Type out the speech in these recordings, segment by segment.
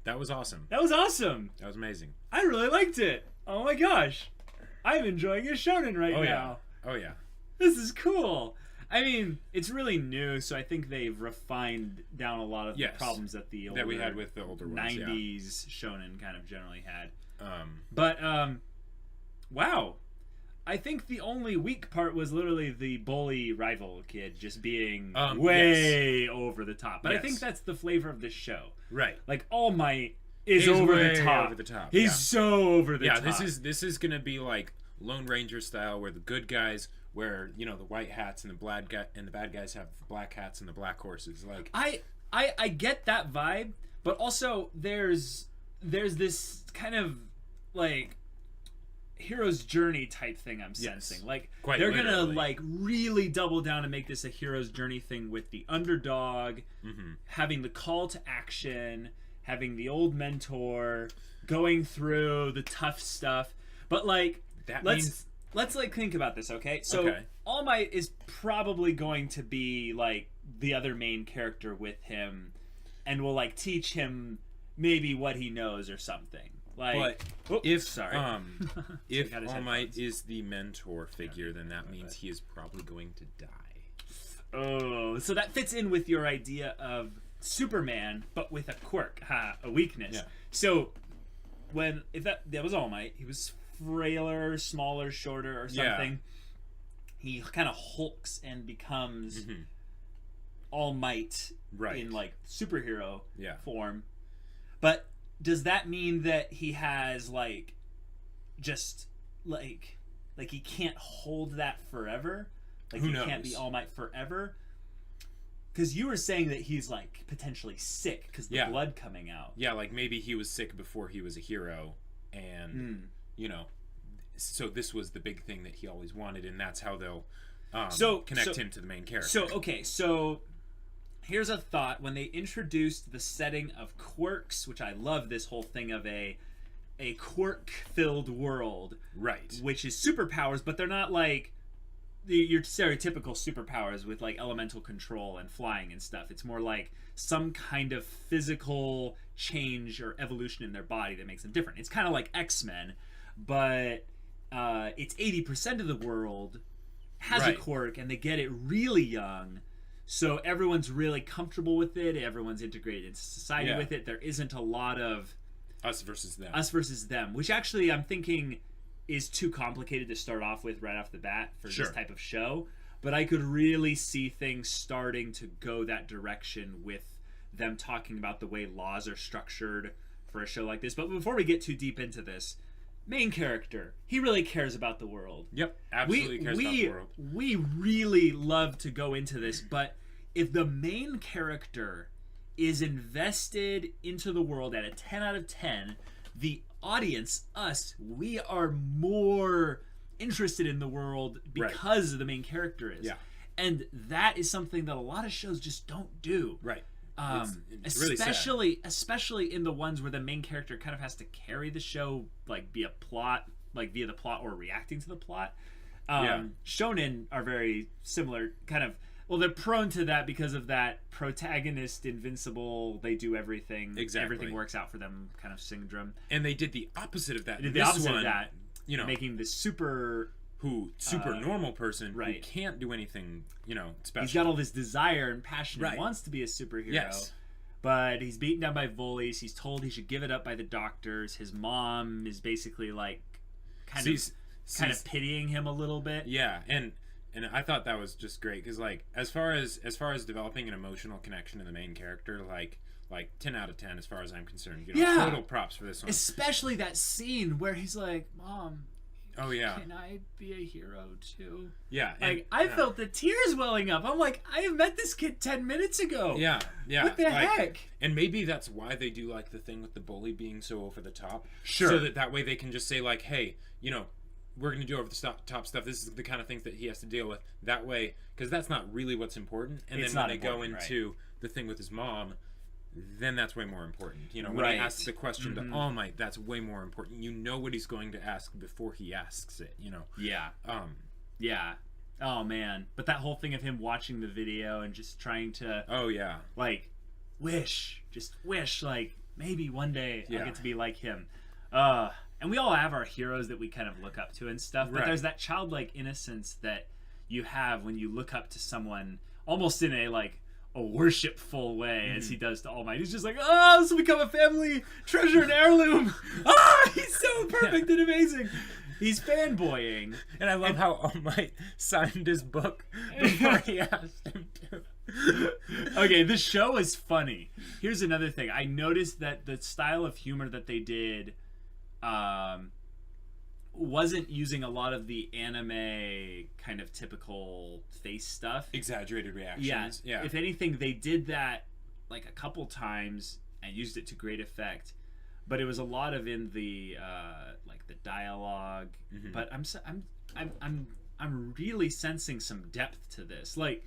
That was awesome. That was awesome. That was amazing. I really liked it. Oh my gosh. I'm enjoying a shonen right now. Oh yeah. This is cool. I mean, it's really new, so I think they've refined down a lot of the problems that the older, that we had with the older ones, 90s shonen kind of generally had. But wow. I think the only weak part was literally the bully rival kid just being way over the top. But I think that's the flavor of this show. Right. Like, All Might is over the top. Over the top. He's so over the top. Yeah, this is gonna be like Lone Ranger style, where the good guys wear, you know, the white hats, and the bad guys have the black hats and the black horses. Like, I get that vibe, but also there's this kind of like hero's journey type thing I'm sensing. Like, they're gonna like really double down and make this a hero's journey thing with the underdog, having the call to action, having the old mentor, going through the tough stuff. But like, let's like think about this, okay? So All Might is probably going to be like the other main character with him, and will like teach him maybe what he knows or something. Like, but if if All Might headphones. is the mentor figure, then that means he is probably going to die. Oh, so that fits in with your idea of Superman, but with a quirk, a weakness. Yeah. So if that was All Might, he was frailer, smaller, shorter, or something. He kind of hulks and becomes All Might in like superhero form. But does that mean that he has like just like he can't hold that forever? Like, he can't be All Might forever? Because you were saying that he's like potentially sick because the blood coming out. Yeah, like maybe he was sick before he was a hero, and you know, so this was the big thing that he always wanted, and that's how they'll connect him to the main character. So here's a thought. When they introduced the setting of quirks, which I love this whole thing of a quirk-filled world, right? Which is superpowers, but they're not like your stereotypical superpowers with like elemental control and flying and stuff. It's more like some kind of physical change or evolution in their body that makes them different. It's kind of like X-Men, but it's 80% of the world has a quirk, and they get it really young. So everyone's really comfortable with it. Everyone's integrated into society with it. There isn't a lot of us versus them, which actually I'm thinking is too complicated to start off with right off the bat for this type of show. But I could really see things starting to go that direction with them talking about the way laws are structured for a show like this. But before we get too deep into this, main character, he really cares about the world. Yep, absolutely cares about the world. We really love to go into this, but if the main character is invested into the world at a 10 out of 10, the audience, us, we are more interested in the world because the main character is. Yeah. And that is something that a lot of shows just don't do. Right. It's really especially in the ones where the main character kind of has to carry the show like via the plot or reacting to the plot. Shonen are very similar, kind of. Well, they're prone to that because of that protagonist invincible, they do everything, everything works out for them kind of syndrome. And they did the opposite of that. They did the opposite of that, you know, making this super normal person who can't do anything, you know, special. He's got all this desire and passion and wants to be a superhero. But he's beaten down by bullies. He's told he should give it up by the doctors. His mom is basically like kind of pitying him a little bit. Yeah, and I thought that was just great because like as far as developing an emotional connection to the main character, like 10 out of 10 as far as I'm concerned. You know, total props for this one. Especially that scene where he's like, "Mom, can I be a hero too?" Yeah, like I felt the tears welling up. I'm like, I have met this kid 10 minutes ago. Yeah. What the heck? And maybe that's why they do like the thing with the bully being so over the top. Sure. So that way they can just say like, hey, you know, we're going to do over the top stuff. This is the kind of things that he has to deal with. That way, because that's not really what's important. And then when they go into the thing with his mom, then that's way more important. You know, when he asks the question to All Might, that's way more important. You know what he's going to ask before he asks it, you know? Yeah. Yeah. Oh, man. But that whole thing of him watching the video and just trying to... Oh, yeah. Like, wish, like, maybe one day I'll get to be like him. And we all have our heroes that we kind of look up to and stuff, but there's that childlike innocence that you have when you look up to someone almost in a worshipful way, as he does to All Might. He's just like, oh, this will become a family treasure and heirloom. He's so perfect and amazing. He's fanboying. And I love how All Might signed his book before he asked him to. Okay, the show is funny. Here's another thing. I noticed that the style of humor that they did wasn't using a lot of the anime kind of typical face stuff. Exaggerated reactions. Yeah. If anything, they did that like a couple times and used it to great effect. But it was a lot of in the like the dialogue. But I'm really sensing some depth to this. Like,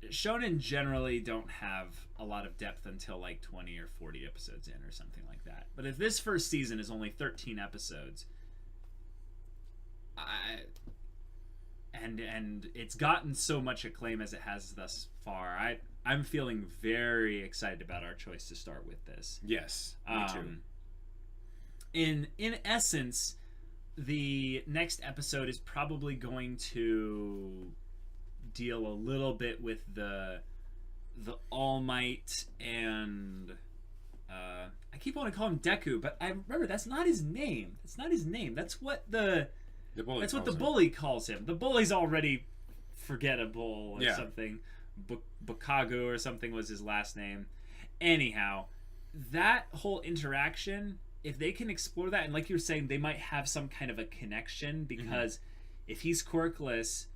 shonen generally don't have a lot of depth until like 20 or 40 episodes in or something like that. But if this first season is only 13 episodes, and it's gotten so much acclaim as it has thus far, I'm feeling very excited about our choice to start with this. Yes, me too. In essence, the next episode is probably going to deal a little bit with the All Might and I keep wanting to call him Deku, but I remember that's not his name. That's what the bully calls him. The bully's already forgettable or something. Bukagu or something was his last name. Anyhow, that whole interaction, if they can explore that, and like you were saying, they might have some kind of a connection, because if he's quirkless,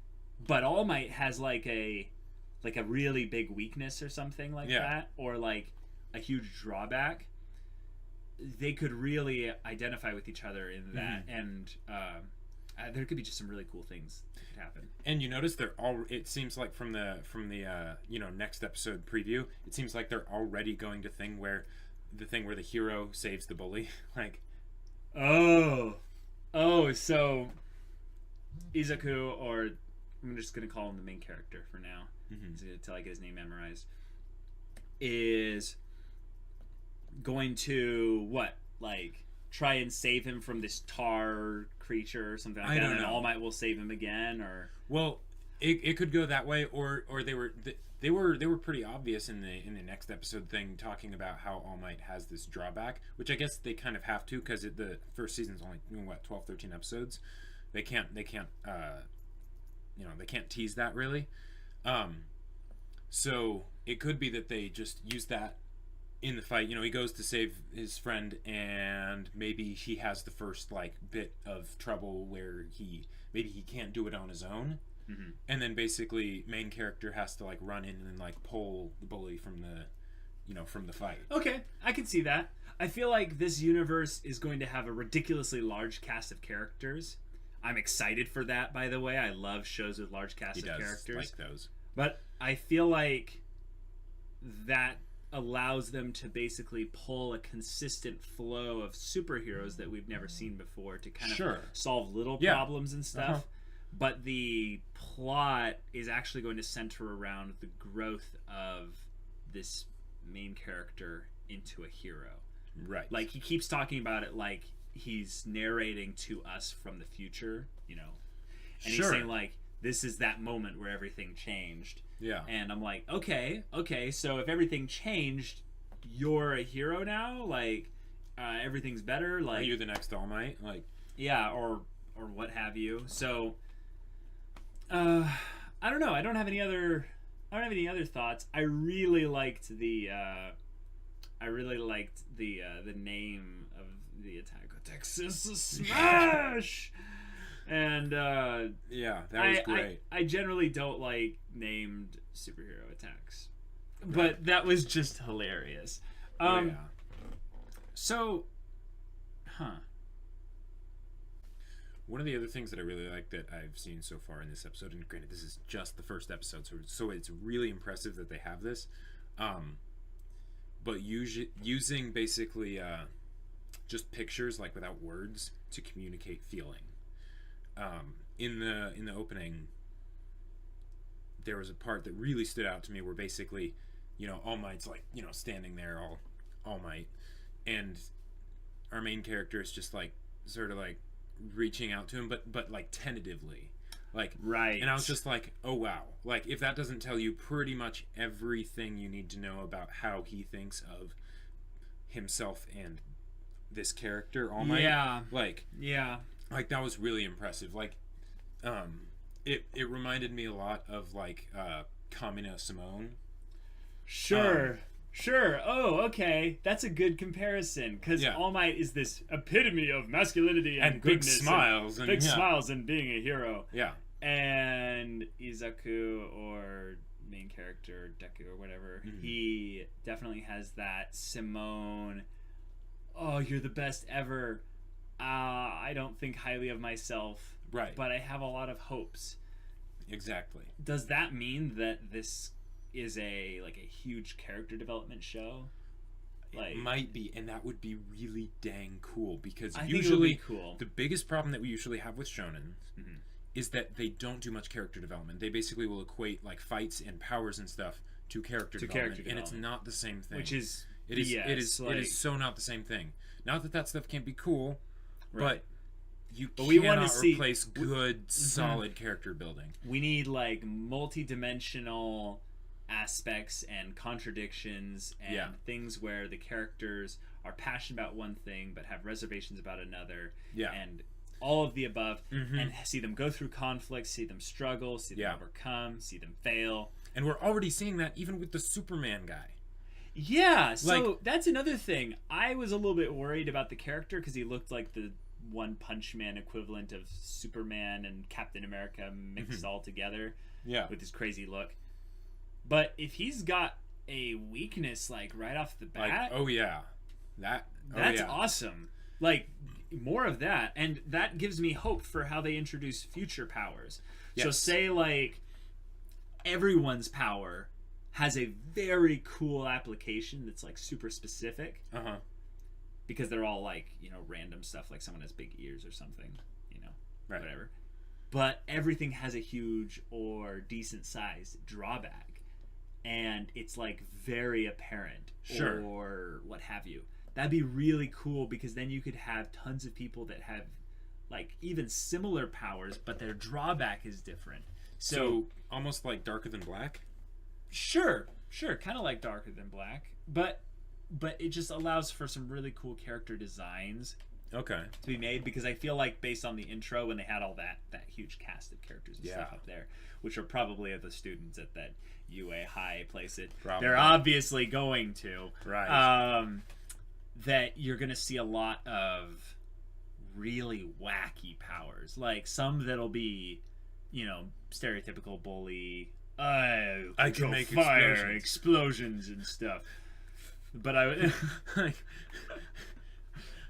but All Might has like a really big weakness or something like that, or like a huge drawback, they could really identify with each other in that, and there could be just some really cool things that could happen. And you notice it seems like from the next episode preview, it seems like they're already going to the thing where the hero saves the bully. Like, so Izuku, or I'm just gonna call him the main character for now until I get his name memorized, is going to try and save him from this tar creature or something like that, and All Might will save him again, or it could go that way, or they were pretty obvious in the next episode thing, talking about how All Might has this drawback, which I guess they kind of have to, because the first season's only 12, 13 episodes. They can't tease that really. So it could be that they just use that in the fight. He goes to save his friend, and maybe he has the first bit of trouble where he can't do it on his own, and then basically main character has to run in and pull the bully from the fight. Okay, I can see that. I feel like this universe is going to have a ridiculously large cast of characters. I'm excited for that, by the way. I love shows with large casts of characters. Like those. But I feel like that allows them to basically pull a consistent flow of superheroes that we've never seen before to kind of solve little problems and stuff. But the plot is actually going to center around the growth of this main character into a hero. Right. Like, he keeps talking about it like he's narrating to us from the future, and he's saying this is that moment where everything changed. Yeah. And I'm like, okay, so if everything changed, you're a hero now? Everything's better? Are you the next All Might? Yeah, or what have you. So I don't know. I don't have any other thoughts. I really liked the name of the attack. Texas Smash. And that was great. I generally don't like named superhero attacks, but that was just hilarious. So, one of the other things that I really like that I've seen so far in this episode, and granted this is just the first episode, so it's really impressive that they have this, but using basically just pictures without words to communicate feeling. In the opening, there was a part that really stood out to me where basically, All Might's standing there All Might, and our main character is just like sort of like reaching out to him, but like tentatively, like right. And I was just like, oh wow, like if that doesn't tell you pretty much everything you need to know about how he thinks of himself and this character, All Might, like that was really impressive. Like, it reminded me a lot of like Kamina Simone. Sure. Oh, okay. That's a good comparison because All Might is this epitome of masculinity and big smiles and smiles and being a hero. Yeah. And Izaku, or main character Deku or whatever, he definitely has that Simone. Oh, you're the best ever. I don't think highly of myself. Right. But I have a lot of hopes. Exactly. Does that mean that this is a huge character development show? Like, it might be, and that would be really dang cool because I usually think it would be cool. The biggest problem that we usually have with shonen is that they don't do much character development. They basically will equate like fights and powers and stuff to character development, and it's not the same thing. Which is it is so not the same thing. Not that stuff can't be cool, but you cannot replace good, solid character building. We need like multi-dimensional aspects and contradictions and things where the characters are passionate about one thing but have reservations about another. And all of the above, and see them go through conflict, see them struggle, see them overcome, see them fail. And we're already seeing that even with the Superman guy. Yeah, so that's another thing. I was a little bit worried about the character because he looked like the One Punch Man equivalent of Superman and Captain America mixed all together with his crazy look. But if he's got a weakness like right off the bat, that's awesome. Like, more of that, and that gives me hope for how they introduce future powers. So say like everyone's power has a very cool application that's like super specific, because they're all like, you know, random stuff, like someone has big ears or something, you know, whatever. But everything has a huge or decent sized drawback, and it's like very apparent, or what have you. That'd be really cool because then you could have tons of people that have like even similar powers, but their drawback is different. So almost like Darker Than Black? Sure, kind of like Darker Than Black, but it just allows for some really cool character designs to be made, because I feel like based on the intro when they had all that huge cast of characters and stuff up there, which are probably the students at that UA High place they're obviously going to. That you're going to see a lot of really wacky powers. Like some that'll be, you know, stereotypical bully. I can make fire explosions and stuff. But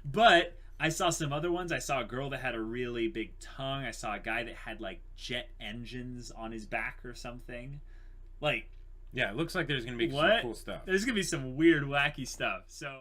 but I saw some other ones. I saw a girl that had a really big tongue. I saw a guy that had like jet engines on his back or something. Like, it looks like there's going to be some cool stuff. There's going to be some weird, wacky stuff. So